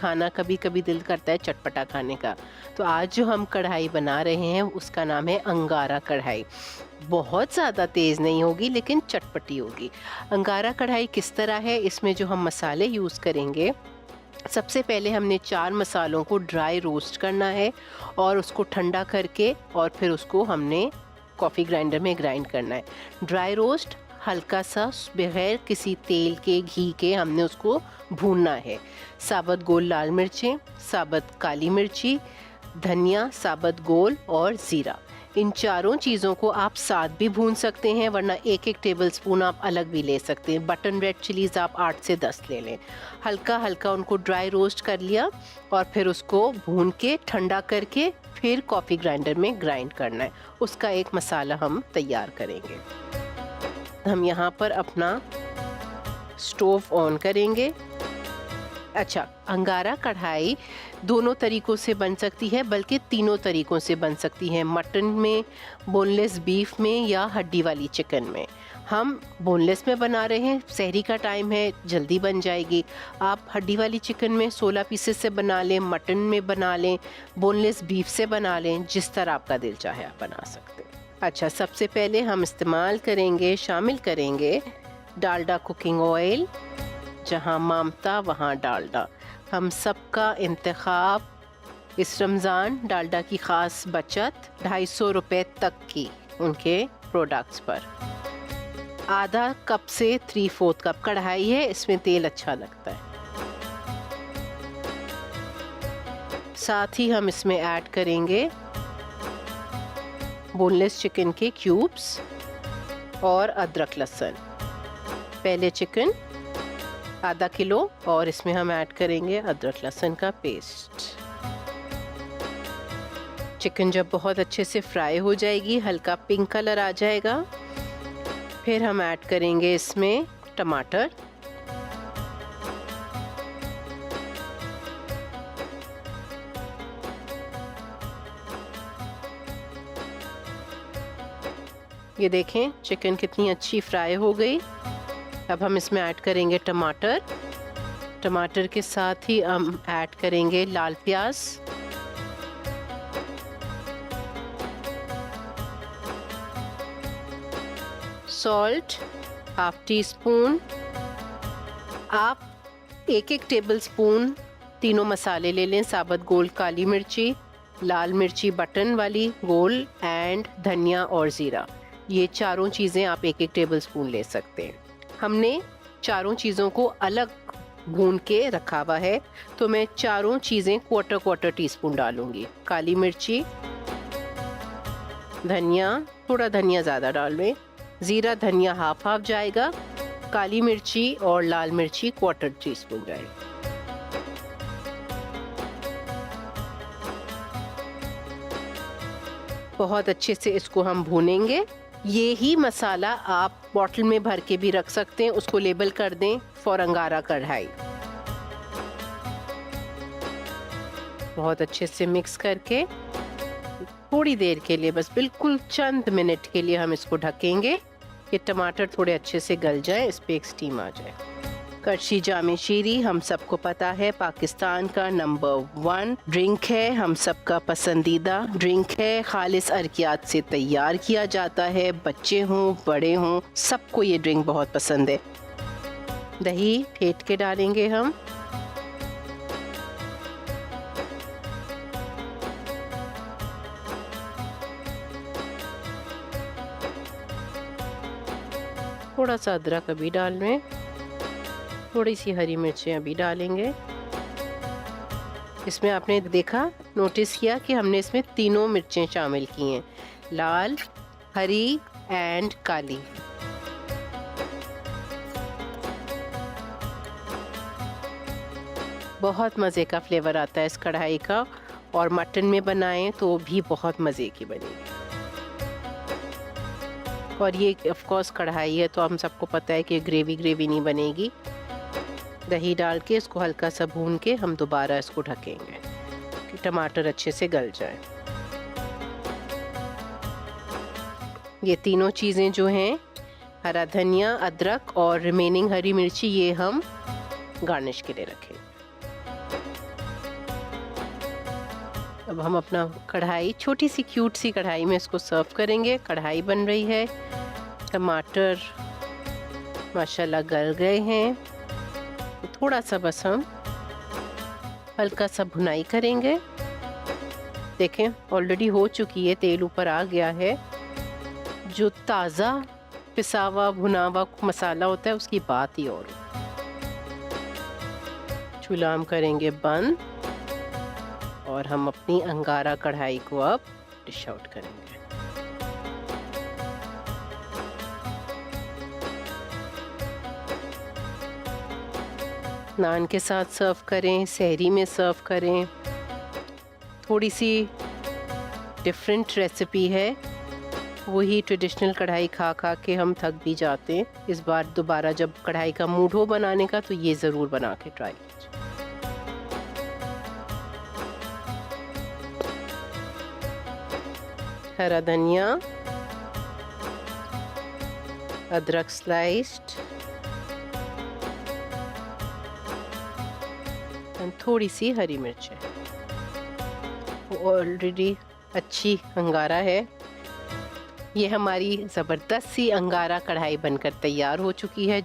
खाना कभी कभी दिल करता है चटपटा खाने का। तो आज जो हम कढ़ाई बना रहे हैं उसका नाम है अंगारा कढ़ाई। बहुत ज़्यादा तेज़ नहीं होगी लेकिन चटपटी होगी। अंगारा कढ़ाई किस तरह है, इसमें जो हम मसाले यूज़ करेंगे, सबसे पहले हमने 4 मसालों को ड्राई रोस्ट करना है और उसको ठंडा करके और फिर उसको हमने कॉफ़ी ग्राइंडर में ग्राइंड करना है। ड्राई रोस्ट हल्का सा बगैर किसी तेल के, घी के हमने उसको भूनना है। साबुत गोल लाल मिर्चें, साबुत काली मिर्ची, धनिया, साबुत गोल और ज़ीरा, इन चारों चीज़ों को आप साथ भी भून सकते हैं, वरना एक एक टेबल स्पून आप अलग भी ले सकते हैं। बटन रेड चिलीज़ आप 8 से 10 ले लें। हल्का हल्का उनको ड्राई रोस्ट कर लिया और फिर उसको भून के ठंडा करके फिर कॉफ़ी ग्राइंडर में ग्राइंड करना है। उसका एक मसाला हम तैयार करेंगे। हम यहाँ पर अपना स्टोव ऑन करेंगे। अच्छा, अंगारा कढ़ाई दोनों तरीक़ों से बन सकती है, बल्कि तीनों तरीक़ों से बन सकती है। मटन में, बोनलेस बीफ में या हड्डी वाली चिकन में। हम बोनलेस में बना रहे हैं, सहरी का टाइम है, जल्दी बन जाएगी। आप हड्डी वाली चिकन में 16 पीसेस से बना लें, मटन में बना लें, बोनलेस बीफ से बना लें, जिस तरह आपका दिल चाहे आप बना सकते हैं। अच्छा, सबसे पहले हम इस्तेमाल करेंगे, शामिल करेंगे डालडा कुकिंग ऑयल। जहाँ मामता वहाँ डालडा। हम सबका इंतखाब इस रमज़ान डालडा की ख़ास बचत 250 रुपये तक की उनके प्रोडक्ट्स पर। आधा कप से 3/4 कप कढ़ाई है, इसमें तेल अच्छा लगता है। साथ ही हम इसमें ऐड करेंगे बोनलेस चिकन के क्यूब्स और अदरक लहसुन। पहले चिकन आधा किलो और इसमें हम ऐड करेंगे अदरक लहसुन का पेस्ट। चिकन जब बहुत अच्छे से फ्राई हो जाएगी, हल्का पिंक कलर आ जाएगा, फिर हम ऐड करेंगे इसमें टमाटर। ये देखें चिकन कितनी अच्छी फ्राई हो गई। अब हम इसमें ऐड करेंगे टमाटर। टमाटर के साथ ही हम ऐड करेंगे लाल प्याज, सॉल्ट हाफ टी स्पून। आप एक एक टेबल स्पून तीनों मसाले ले लें। साबुत गोल काली मिर्ची, लाल मिर्ची बटन वाली गोल एंड धनिया और ज़ीरा, ये चारों चीज़ें आप एक एक टेबल स्पून ले सकते हैं। हमने चारों चीज़ों को अलग भून के रखा हुआ है, तो मैं चारों चीज़ें क्वार्टर टीस्पून डालूंगी। काली मिर्ची, धनिया, थोड़ा धनिया ज़्यादा डाल लें, ज़ीरा धनिया हाफ जाएगा, काली मिर्ची और लाल मिर्ची क्वार्टर टीस्पून जाएगी। बहुत अच्छे से इसको हम भूनेंगे। ये ही मसाला आप बॉटल में भर के भी रख सकते हैं, उसको लेबल कर दें फॉर अंगारा कढ़ाई। बहुत अच्छे से मिक्स करके थोड़ी देर के लिए, बस बिल्कुल चंद मिनट के लिए हम इसको ढकेंगे कि टमाटर थोड़े अच्छे से गल जाए, इस पे एक स्टीम आ जाए। कड़छी जामे शीरी हम सबको पता है पाकिस्तान का नंबर 1 ड्रिंक है, हम सबका पसंदीदा ड्रिंक है। खालिस अरकियात से तैयार किया जाता है, बच्चे हों बड़े हों सबको ये ड्रिंक बहुत पसंद है। दही फेंट के डालेंगे हम। थोड़ा सा अदरक अभी डाल लें, थोड़ी सी हरी मिर्चें अभी डालेंगे। इसमें आपने देखा, नोटिस किया कि हमने इसमें तीनों मिर्चें शामिल की हैं, लाल, हरी एंड काली। बहुत मज़े का फ्लेवर आता है इस कढ़ाई का, और मटन में बनाएं तो भी बहुत मज़े की बनेगी। और ये ऑफ कोर्स कढ़ाई है तो हम सबको पता है कि ग्रेवी नहीं बनेगी। दही डाल के इसको हल्का सा भून के हम दोबारा इसको ढकेंगे कि टमाटर अच्छे से गल जाए। ये तीनों चीज़ें जो हैं, हरा धनिया, अदरक और रिमेनिंग हरी मिर्ची, ये हम गार्निश के लिए रखें। अब हम अपना कढ़ाई, छोटी सी क्यूट सी कढ़ाई में इसको सर्व करेंगे। कढ़ाई बन रही है। टमाटर माशाल्लाह गल गए हैं, तो थोड़ा सा बस हम हल्का सा भुनाई करेंगे। देखें ऑलरेडी हो चुकी है, तेल ऊपर आ गया है। जो ताज़ा पिसा हुआ भुना हुआ मसाला होता है उसकी बात ही और। चूल्हा हम करेंगे बंद और हम अपनी अंगारा कढ़ाई को अब डिश आउट करेंगे। नान के साथ सर्व करें, सहरी में सर्व करें। थोड़ी सी डिफरेंट रेसिपी है, वही ट्रेडिशनल कढ़ाई खा खा के हम थक भी जाते हैं। इस बार दोबारा जब कढ़ाई का मूड हो बनाने का तो ये ज़रूर बना के ट्राई कीजिए। हरा धनिया, अदरक स्लाइस्ड, थोड़ी सी हरी मिर्च है। ऑलरेडी अच्छी अंगारा है। ये हमारी ज़बरदस्त सी अंगारा कढ़ाई बनकर तैयार हो चुकी है,